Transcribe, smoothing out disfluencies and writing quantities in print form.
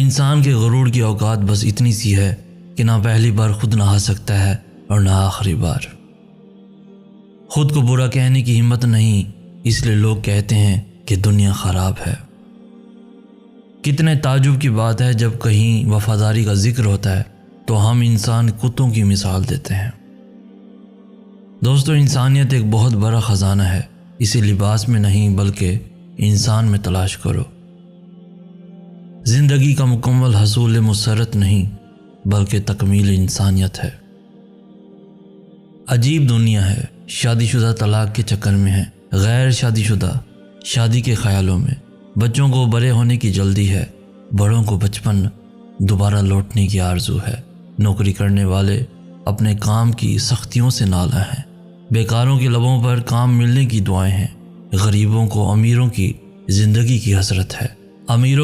انسان کے غرور کی اوقات بس اتنی سی ہے کہ نہ پہلی بار خود نہا سکتا ہے اور نہ آخری بار۔ خود کو برا کہنے کی ہمت نہیں، اس لیے لوگ کہتے ہیں کہ دنیا خراب ہے۔ کتنے تعجب کی بات ہے جب کہیں وفاداری کا ذکر ہوتا ہے تو ہم انسان کتوں کی مثال دیتے ہیں۔ دوستو، انسانیت ایک بہت بڑا خزانہ ہے، اسے لباس میں نہیں بلکہ انسان میں تلاش کرو۔ زندگی کا مکمل حصول مسرت نہیں بلکہ تکمیل انسانیت ہے۔ عجیب دنیا ہے، شادی شدہ طلاق کے چکر میں ہے، غیر شادی شدہ شادی کے خیالوں میں، بچوں کو بڑے ہونے کی جلدی ہے، بڑوں کو بچپن دوبارہ لوٹنے کی آرزو ہے، نوکری کرنے والے اپنے کام کی سختیوں سے نالاں ہیں، بیکاروں کے لبوں پر کام ملنے کی دعائیں ہیں، غریبوں کو امیروں کی زندگی کی حسرت ہے، امیروں